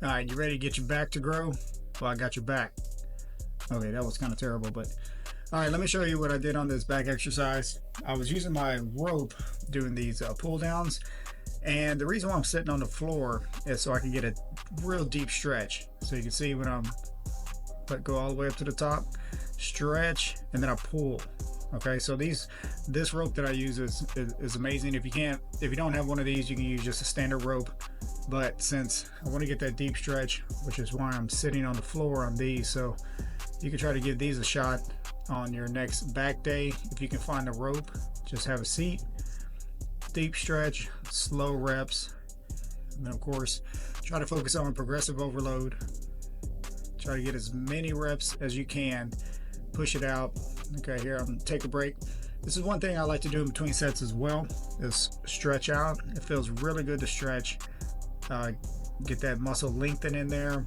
All right, you ready to get your back to grow? Well, I got your back. Okay, that was kind of terrible, but all right, let me show you what I did on this back exercise. I was using my rope doing these pull downs, and the reason why I'm sitting on the floor is so I can get a real deep stretch. So you can see when I'm go all the way up to the top, stretch, and then I pull. Okay, so this rope that I use is amazing. If you don't have one of these, you can use just a standard rope. But since I want to get that deep stretch, which is why I'm sitting on the floor on these, so you can try to give these a shot on your next back day. If you can find a rope, just have a seat, deep stretch, slow reps, and then of course try to focus on progressive overload. Try to get as many reps as you can. Push it out. Okay, here I'm gonna take a break. This is one thing I like to do in between sets as well, is stretch out. It feels really good to stretch. Get that muscle lengthen in there.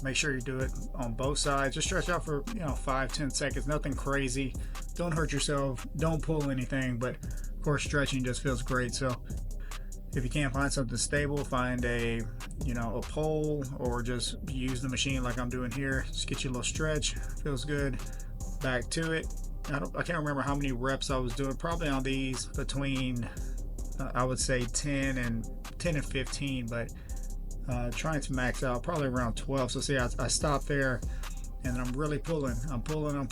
Make sure you do it on both sides. Just stretch out for 5-10 seconds. Nothing crazy. Don't hurt yourself. Don't pull anything. But of course, stretching just feels great. So if you can't find something stable, find a pole, or just use the machine like I'm doing here. Just get you a little stretch. Feels good. Back to it. I can't remember how many reps I was doing. Probably on these between I would say 10 and 15, but trying to max out probably around 12. So see, I stop there, and then I'm really pulling. I'm pulling, and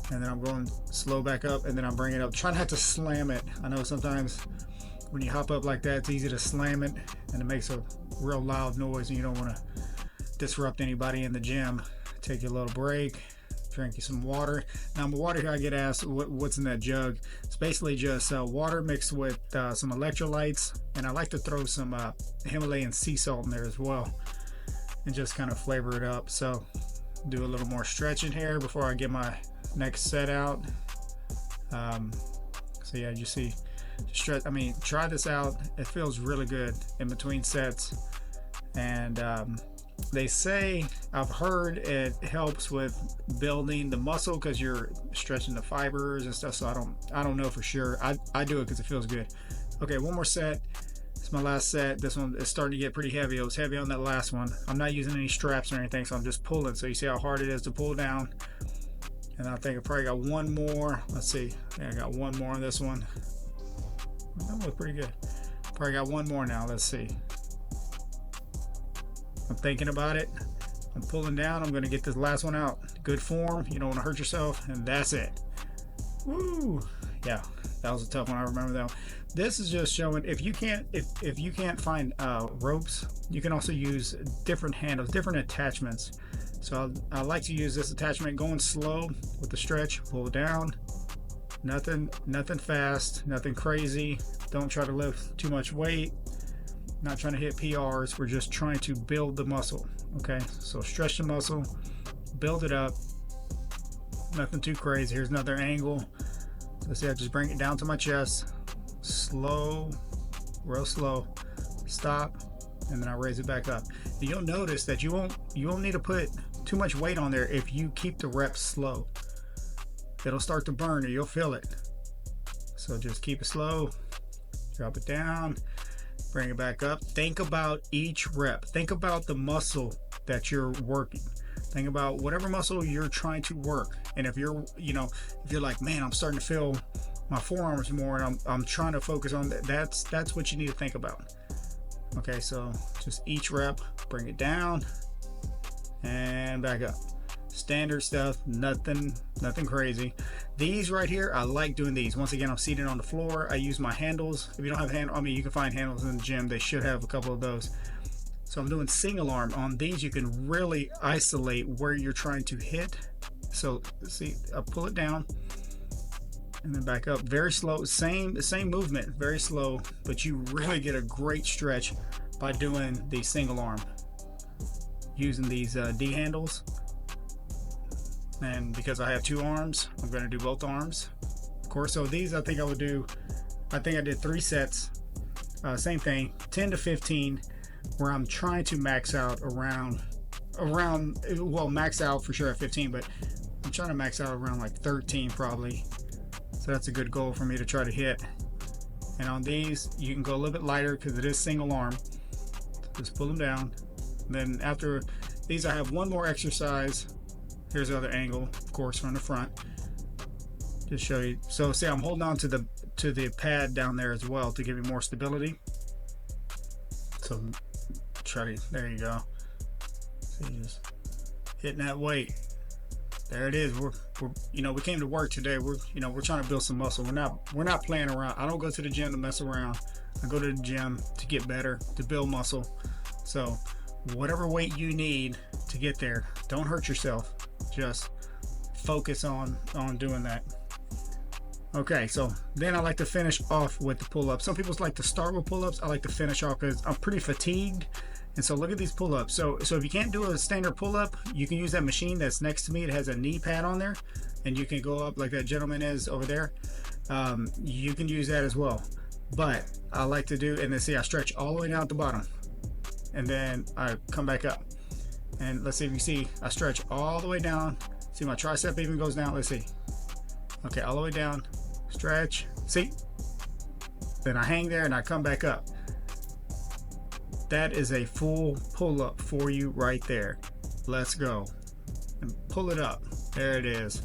then I'm going slow back up, and then I'm bringing it up. Try not to slam it. I know sometimes when you hop up like that, it's easy to slam it, and it makes a real loud noise, and you don't want to disrupt anybody in the gym. Take a little break, drink you some water. Now, my water here, I get asked what's in that jug. It's basically just water mixed with some electrolytes, and I like to throw some Himalayan sea salt in there as well, and just kind of flavor it up. So do a little more stretching here before I get my next set out. So yeah, you see, stretch. I mean, try this out. It feels really good in between sets, and they say, I've heard it helps with building the muscle because you're stretching the fibers and stuff. So I don't know for sure. I do it because it feels good. Okay, one more set. It's my last set. This one is starting to get pretty heavy. It was heavy on that last one. I'm not using any straps or anything, so I'm just pulling. So you see how hard it is to pull down. And I think I probably got one more. Let's see. Yeah, I got one more on this one. That was pretty good. Probably got one more now. Let's see. I'm thinking about it. I'm pulling down. I'm going to get this last one out. Good form. You don't want to hurt yourself. And that's it. Woo! Yeah, that was a tough one. I remember that one. This is just showing if you can't find ropes, you can also use different handles, different attachments. So I like to use this attachment going slow with the stretch. Pull it down. Nothing fast. Nothing crazy. Don't try to lift too much weight. Not trying to hit PRs. We're just trying to build the muscle. Okay, so stretch the muscle, build it up. Nothing too crazy. Here's another angle. Let's see, I just bring it down to my chest. Slow, real slow. Stop, and then I raise it back up. And you'll notice that you won't need to put too much weight on there if you keep the reps slow. It'll start to burn, or you'll feel it. So just keep it slow. Drop it down. Bring it back up. Think about each rep. Think about the muscle that you're working. Think about whatever muscle you're trying to work. And if you're like, man, I'm starting to feel my forearms more, and I'm trying to focus on that. That's what you need to think about. Okay, so just each rep, bring it down and back up. Standard stuff, nothing crazy. These right here, I like doing these. Once again, I'm seated on the floor. I use my handles. If you don't have handles, I mean, you can find handles in the gym. They should have a couple of those. So I'm doing single arm. On these, you can really isolate where you're trying to hit. So see, I pull it down and then back up. Very slow, same movement, very slow, but you really get a great stretch by doing the single arm. Using these D handles. And because I have two arms, I'm going to do both arms, of course. So these, I think I did 3 sets. Same thing, 10 to 15, where I'm trying to max out around, well, max out for sure at 15, but I'm trying to max out around like 13 probably. So that's a good goal for me to try to hit. And on these, you can go a little bit lighter because it is single arm. just pull them down. And then after these, I have one more exercise. Here's the other angle, of course, from the front. Just show you. So see, I'm holding on to the pad down there as well to give you more stability. So try to, there you go. So you just hitting that weight. There it is. We're you know, we came to work today. We're trying to build some muscle. We're not playing around. I don't go to the gym to mess around. I go to the gym to get better, to build muscle. So whatever weight you need to get there, don't hurt yourself. Just focus on doing that. Okay, so then I like to finish off with the pull-ups. Some people like to start with pull-ups. I like to finish off because I'm pretty fatigued. And so look at these pull-ups. So if you can't do a standard pull-up, you can use that machine that's next to me. It has a knee pad on there, and you can go up like that gentleman is over there. You can use that as well. But I like to do, and then see, I stretch all the way down at the bottom, and then I come back up. And let's see if you see, I stretch all the way down. See, my tricep even goes down. Let's see. Okay, all the way down, stretch. See? Then I hang there and I come back up. That is a full pull-up for you right there. Let's go. And pull it up. There it is.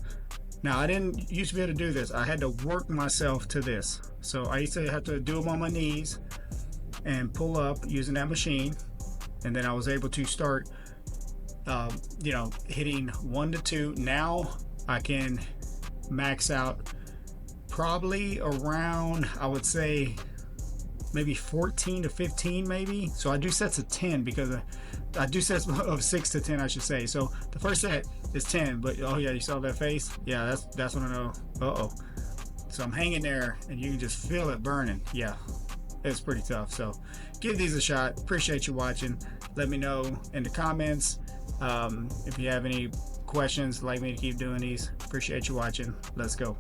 Now, I didn't used to be able to do this. I had to work myself to this. So I used to have to do them on my knees and pull up using that machine. And then I was able to start, you know, hitting 1 to 2. Now I can max out probably around, I would say, maybe 14 to 15 maybe. So I do sets of 10 because I do sets of 6 to 10, I should say. So the first set is 10, but oh yeah, you saw that face? Yeah, that's when I know, uh-oh. So I'm hanging there and you can just feel it burning. Yeah, it's pretty tough. So give these a shot. Appreciate you watching. Let me know in the comments if you have any questions, like me to keep doing these. Appreciate you watching. Let's go.